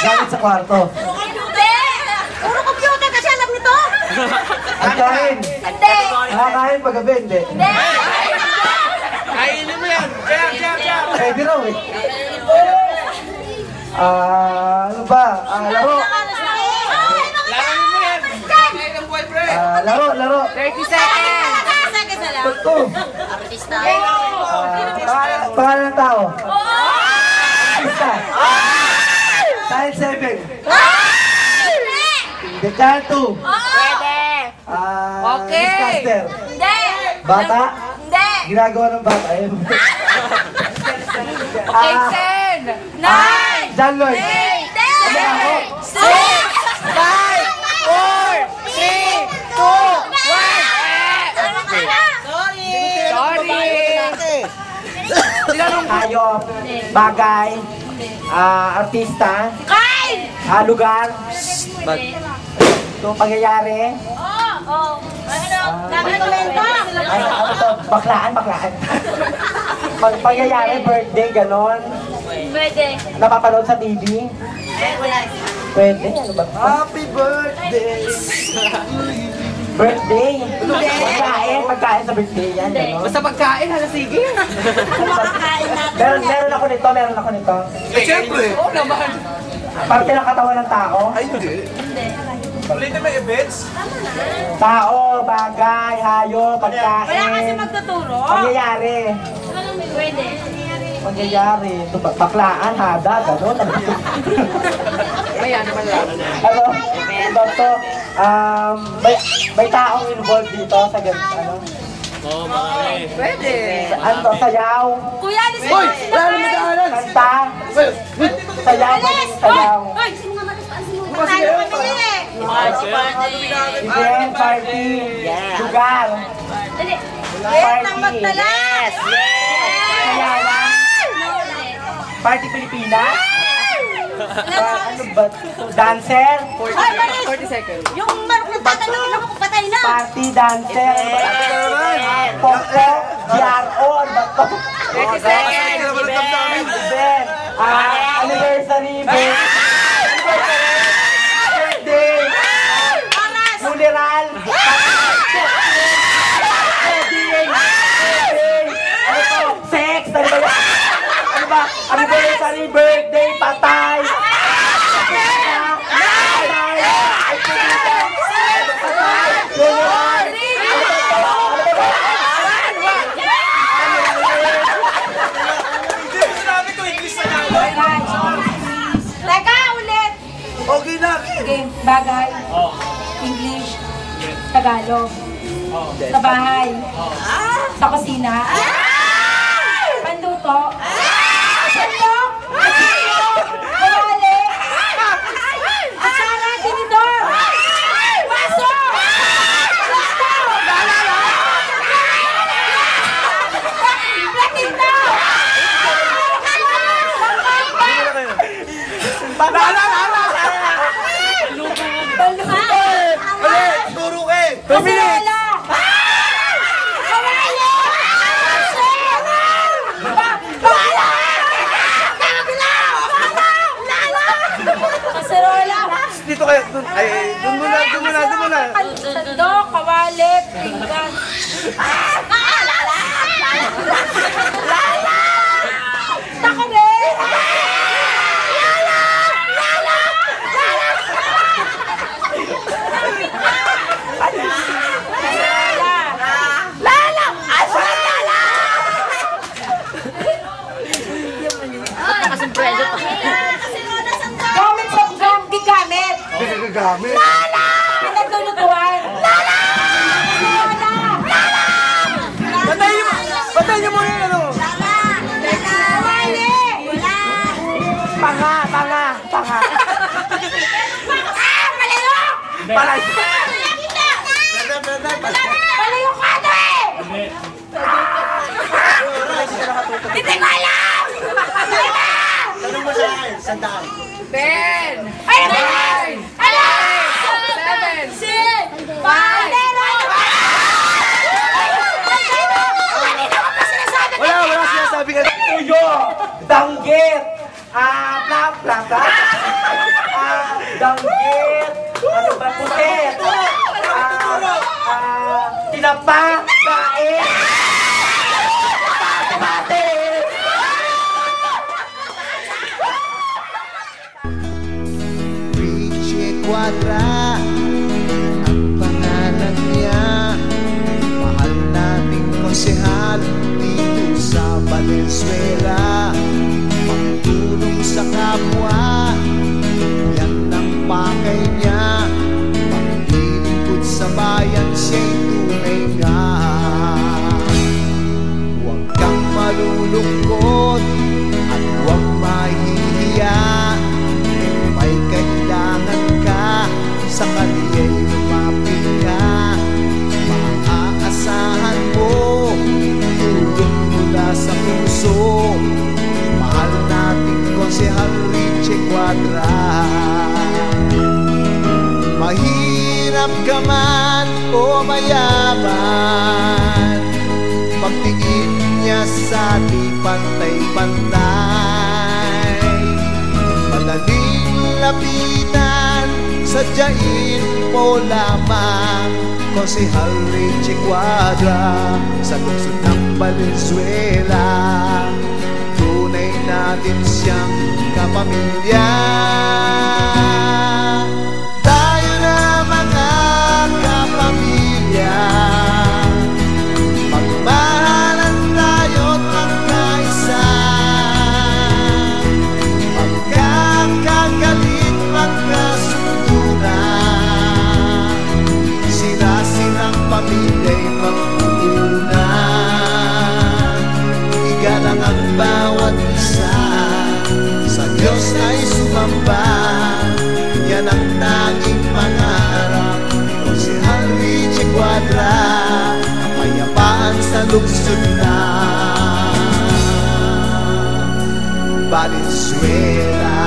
Gamit sa kwarto. Hindi! Puro computer kasi alam nito! Ang kain. Hindi! Nakakain paggabi, hindi. Hindi! Kainin mo yan! Jam! Pwede raw eh. Ano ba? Laro. Laran mo yan! Kain ng boyfriend! Laro. 30 seconds! 30 seconds na lang. Ito. Artista. Pangalan ng tao. Oo! Artista. Child 7. Hindi! The Child 2. Pwede! Okay. Newscaster. Hindi! Bata. Hindi! Ginagawa ng bata. Ayun. Okay, 10! 9! John Lloyd. 8! 6! 5! 4! 3! 2! 1! Hayop. Bagay. Artista. Kain! Lugar. Ito pangyayari. Oo! Ano? Dokumento! Ano to? Baklaan. Pangyayari, birthday, ganon. Pwede. Napapanood sa TV. Pwede, ano ba? Happy birthday! Birthday! Pagkain sa birthday yan, ganon. Basta pagkain, sige. Meron ako nito. Siyempre! Oo naman! Parte ng katawan ng tao. Ay, hindi. Ulitin mo events? Tao, bagay, hayop, pagkain. Wala kasi magtuturo. Pangyayari. Pwede. Pangyayari. Ito, baklaan, hada, ganon. Maya naman lang. Ano? Ito, may taong involved dito sa ano? Pwede. Ano to, sayaw? Kuya, alis mo! Hoy! Wala naman daanan! Kanta? Sayaw, sayaw. Hoy! Sino nga matispaan? Sino nga Kasi tayo yun, kami eh? Event, party, lugar, Dali! Party. Nang magtalas! sayawan, party Pilipinas, ano ba? Dancer, Hoy, Maris! 40 seconds. Yung manok ng tatanungin ako kung patay na! party dancer, Popo, GRO, ano ba to? 30 seconds. Event, anniversary, birthday, funeral, wedding, ano to? Sex, ano ba yan? Ano ba? Anniversary, birthday, patay, Teka, ulit! Okay na! Game, bagay, English, Tagalog, sa bahay, sa kusina, panluto, sandok, kawali, atsara, tinidor, baso, plato, Turo ka eh! Kaserola! Kawali! Kaserola! Dito kayo! Doon muna! Sandok, kawali, pinggan. Takare! Gamit sa gigamit. Gagamit. Pinaglulutuan. Lala! Patayin niyo muna yung ano! Kawali! Panga. Palayok! Palayok ka na eh! Hindi ko alam! Tanong mo sa akin, sandaan. 10! Ay, ay! 7! 6! 5! Wala sinasabi ka. Tuyo, danggit, plak. Danggit. Ano ba? Puset. Tinapa. Daing. Bate. Richie Cuadra ang pangalan niya. Mahal nating konsehal dito sa Valenzuela. Pagtulong sa kapwa, yan ang pakay niya. Paglilingkod sa bayan, siya'y tunay nga. Huwag kang malulungkot at huwag mahihiya. Kung may kailangan ka, sa kaniya'y lumapit ka. Maaasahan mo tulong mula sa puso. Mahal nating konsehal Richie Cuadra. Mahirap ka man o mayaman, pagtingin niya sa di pantay-pantay. Madaling lapitan, sadyain mo lamang konsehal Richie Cuadra sa lungsod ng Valenzuela. Tunay natin siyang kapamilya. Tayo na mga kapamilya, magmahalan tayo't magkaisa. Magkakagalit, magkasunduran, sila-silang pamilya'y magpupunan. Igalang ang bawat isa, sa Diyos ay sumamba. Yan ang tanging pangarap ni konsehal Richie Cuadra. Kapayapaan sa lungsod na Valenzuela.